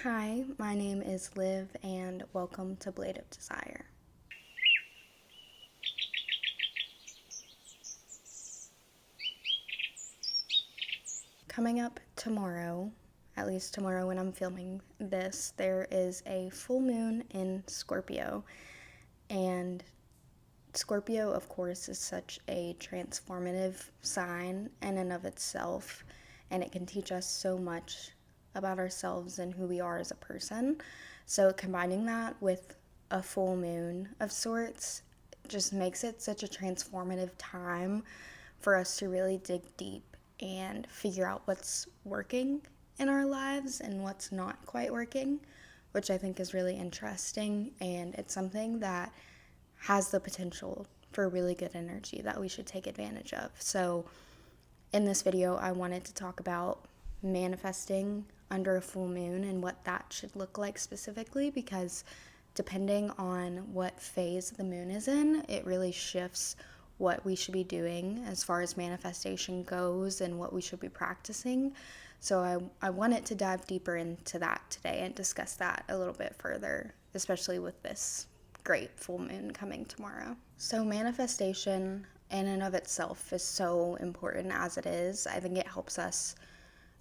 Hi, my name is Liv, and welcome to Blade of Desire. Coming up tomorrow, at least tomorrow when I'm filming this, there is a full moon in Scorpio. And Scorpio, of course, is such a transformative sign in and of itself, and it can teach us so much about ourselves and who we are as a person. So combining that with a full moon of sorts just makes it such a transformative time for us to really dig deep and figure out what's working in our lives and what's not quite working, which I think is really interesting, and it's something that has the potential for really good energy that we should take advantage of. So in this video, I wanted to talk about manifesting under a full moon and what that should look like specifically, because depending on what phase the moon is in, it really shifts what we should be doing as far as manifestation goes and what we should be practicing. So I wanted to dive deeper into that today and discuss that a little bit further, especially with this great full moon coming tomorrow. So manifestation in and of itself is so important as it is. I think it helps us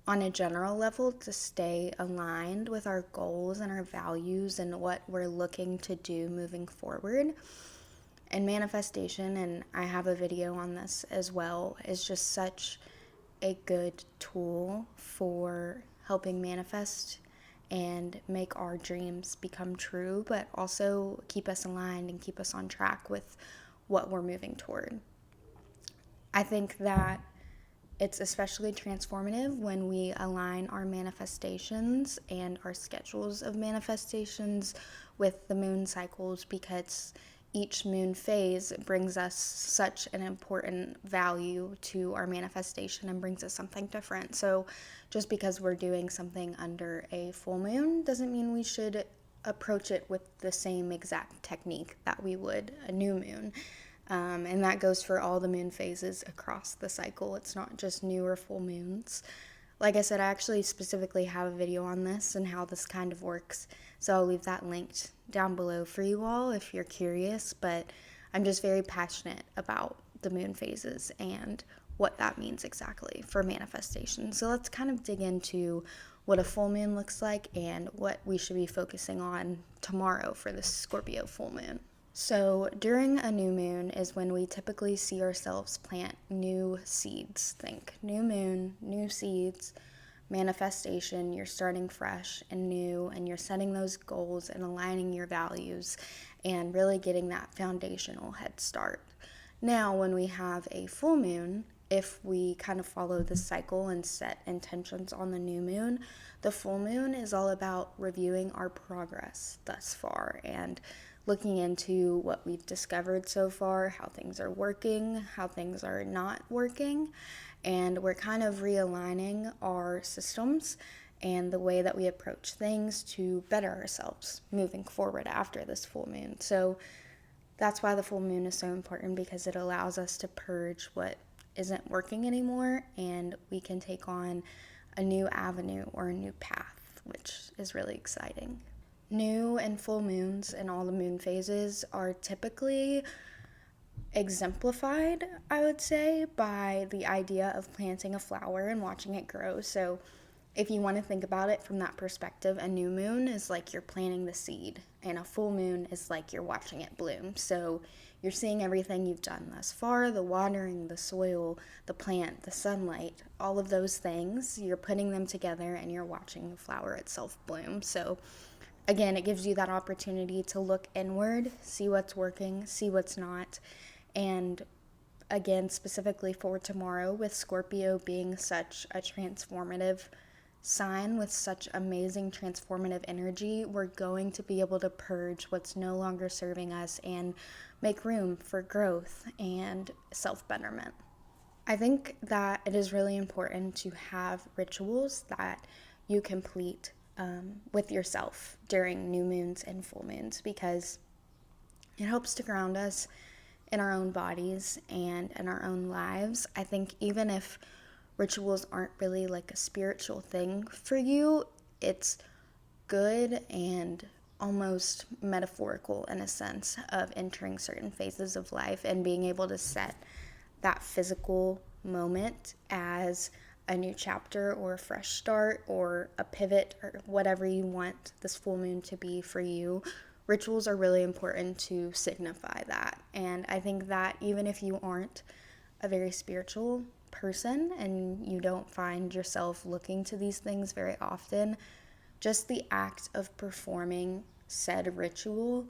on a general level to stay aligned with our goals and our values and what we're looking to do moving forward. And manifestation, and I have a video on this as well, is just such a good tool for helping manifest and make our dreams become true, but also keep us aligned and keep us on track with what we're moving toward. I think that it's especially transformative when we align our manifestations and our schedules of manifestations with the moon cycles, because each moon phase brings us such an important value to our manifestation and brings us something different. So just because we're doing something under a full moon doesn't mean we should approach it with the same exact technique that we would a new moon. And that goes for all the moon phases across the cycle. It's not just new or full moons. Like I said, I actually specifically have a video on this and how this kind of works, so I'll leave that linked down below for you all if you're curious. But I'm just very passionate about the moon phases and what that means exactly for manifestation. So let's kind of dig into what a full moon looks like and what we should be focusing on tomorrow for the Scorpio full moon. So during a new moon is when we typically see ourselves plant new seeds. Think new moon, new seeds, manifestation. You're starting fresh and new, and you're setting those goals and aligning your values and really getting that foundational head start. Now, when we have a full moon, if we kind of follow this cycle and set intentions on the new moon, the full moon is all about reviewing our progress thus far and looking into what we've discovered so far, how things are working, how things are not working, and we're kind of realigning our systems and the way that we approach things to better ourselves moving forward after this full moon. So that's why the full moon is so important, because it allows us to purge what isn't working anymore, and we can take on a new avenue or a new path, which is really exciting. New and full moons and all the moon phases are typically exemplified, I would say, by the idea of planting a flower and watching it grow. So if you want to think about it from that perspective, a new moon is like you're planting the seed, and a full moon is like you're watching it bloom. So you're seeing everything you've done thus far, the watering, the soil, the plant, the sunlight, all of those things, you're putting them together and you're watching the flower itself bloom. So again, it gives you that opportunity to look inward, see what's working, see what's not. And again, specifically for tomorrow, with Scorpio being such a transformative sign with such amazing transformative energy, we're going to be able to purge what's no longer serving us and make room for growth and self-betterment. I think that it is really important to have rituals that you complete with yourself during new moons and full moons, because it helps to ground us in our own bodies and in our own lives. I think even if rituals aren't really like a spiritual thing for you, it's good and almost metaphorical in a sense of entering certain phases of life and being able to set that physical moment as a new chapter or a fresh start or a pivot or whatever you want this full moon to be for you. Rituals are really important to signify that. And I think that even if you aren't a very spiritual person and you don't find yourself looking to these things very often, just the act of performing said ritual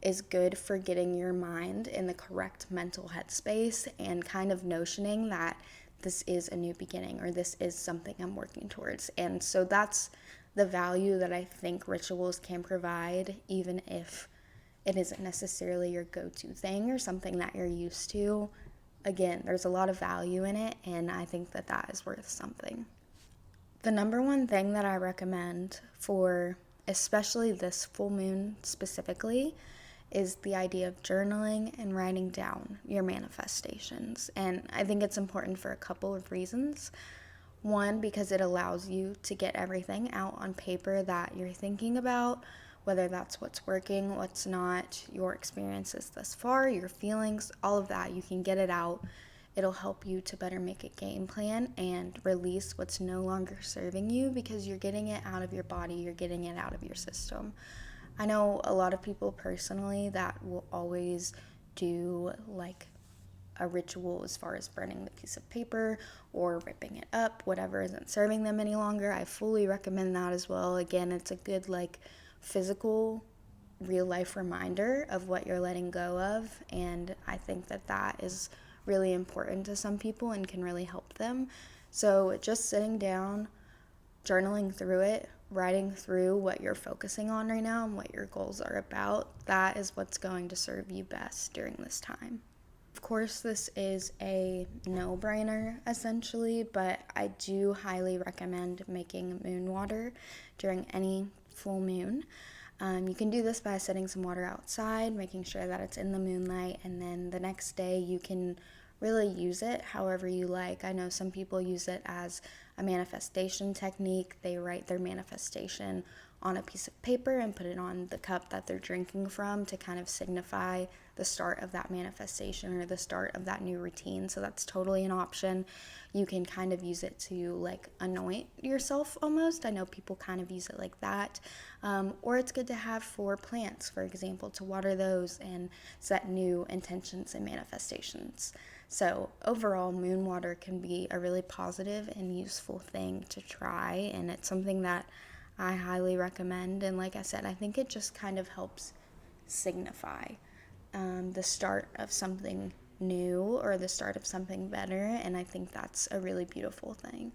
is good for getting your mind in the correct mental headspace and kind of notioning that this is a new beginning or this is something I'm working towards. And so that's the value that I think rituals can provide, even if it isn't necessarily your go-to thing or something that you're used to. Again, there's a lot of value in it, and I think that that is worth something. The number one thing that I recommend for especially this full moon specifically is the idea of journaling and writing down your manifestations. And I think it's important for a couple of reasons. One, because it allows you to get everything out on paper that you're thinking about, whether that's what's working, what's not, your experiences thus far, your feelings, all of that. You can get it out. It'll help you to better make a game plan and release what's no longer serving you because you're getting it out of your body, you're getting it out of your system. I know a lot of people personally that will always do like a ritual as far as burning the piece of paper or ripping it up, whatever isn't serving them any longer. I fully recommend that as well. Again, it's a good like physical real life reminder of what you're letting go of, and I think that that is really important to some people and can really help them. So just sitting down, journaling through it, writing through what you're focusing on right now and what your goals are about, that is what's going to serve you best during this time. Of course, this is a no-brainer essentially, but I do highly recommend making moon water during any full moon. You can do this by setting some water outside, making sure that it's in the moonlight, and then the next day you can really use it however you like. I know some people use it as a manifestation technique. They write their manifestation on a piece of paper and put it on the cup that they're drinking from to kind of signify the start of that manifestation or the start of that new routine. So that's totally an option. You can kind of use it to like anoint yourself almost. I know people kind of use it like that. Or it's good to have for plants, for example, to water those and set new intentions and manifestations. So overall, moon water can be a really positive and useful thing to try, and it's something that I highly recommend. And like I said, I think it just kind of helps signify the start of something new or the start of something better, and I think that's a really beautiful thing.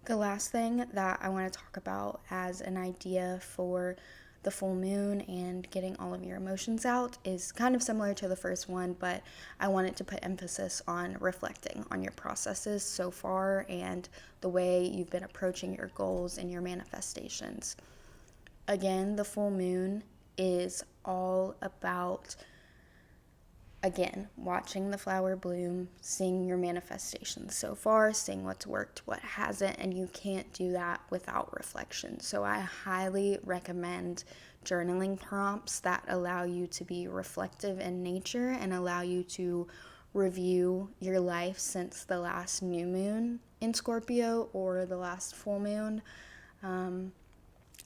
The last thing that I want to talk about as an idea for the full moon and getting all of your emotions out is kind of similar to the first one, but I wanted to put emphasis on reflecting on your processes so far and the way you've been approaching your goals and your manifestations. Again, the full moon is all about, again, watching the flower bloom, seeing your manifestations so far, seeing what's worked, what hasn't, and you can't do that without reflection. So I highly recommend journaling prompts that allow you to be reflective in nature and allow you to review your life since the last new moon in Scorpio or the last full moon,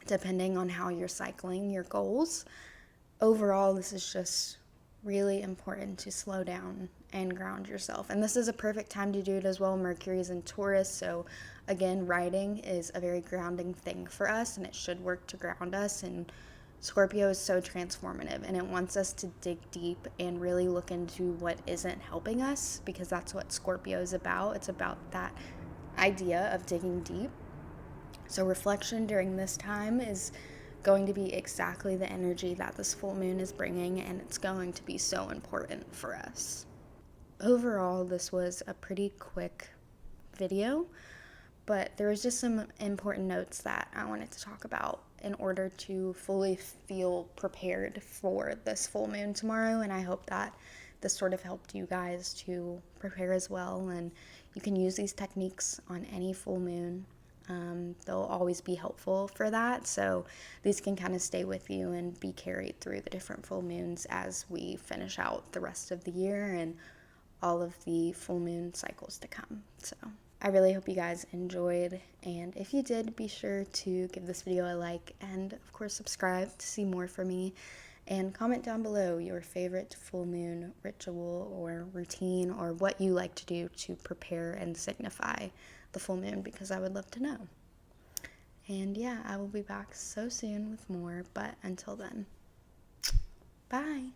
depending on how you're cycling your goals. Overall, this is just really important to slow down and ground yourself. And this is a perfect time to do it as well. Mercury's in Taurus, so again, writing is a very grounding thing for us, and it should work to ground us. And Scorpio is so transformative, and it wants us to dig deep and really look into what isn't helping us, because that's what Scorpio is about. It's about that idea of digging deep. So reflection during this time is going to be exactly the energy that this full moon is bringing, and it's going to be so important for us. Overall, this was a pretty quick video, but there was just some important notes that I wanted to talk about in order to fully feel prepared for this full moon tomorrow, and I hope that this sort of helped you guys to prepare as well, and you can use these techniques on any full moon. They'll always be helpful for that. So these can kind of stay with you and be carried through the different full moons as we finish out the rest of the year and all of the full moon cycles to come. So I really hope you guys enjoyed, and if you did, be sure to give this video a like and of course subscribe to see more from me, and comment down below your favorite full moon ritual or routine, or what you like to do to prepare and signify the full moon, because I would love to know. And yeah, I will be back so soon with more, but until then, bye.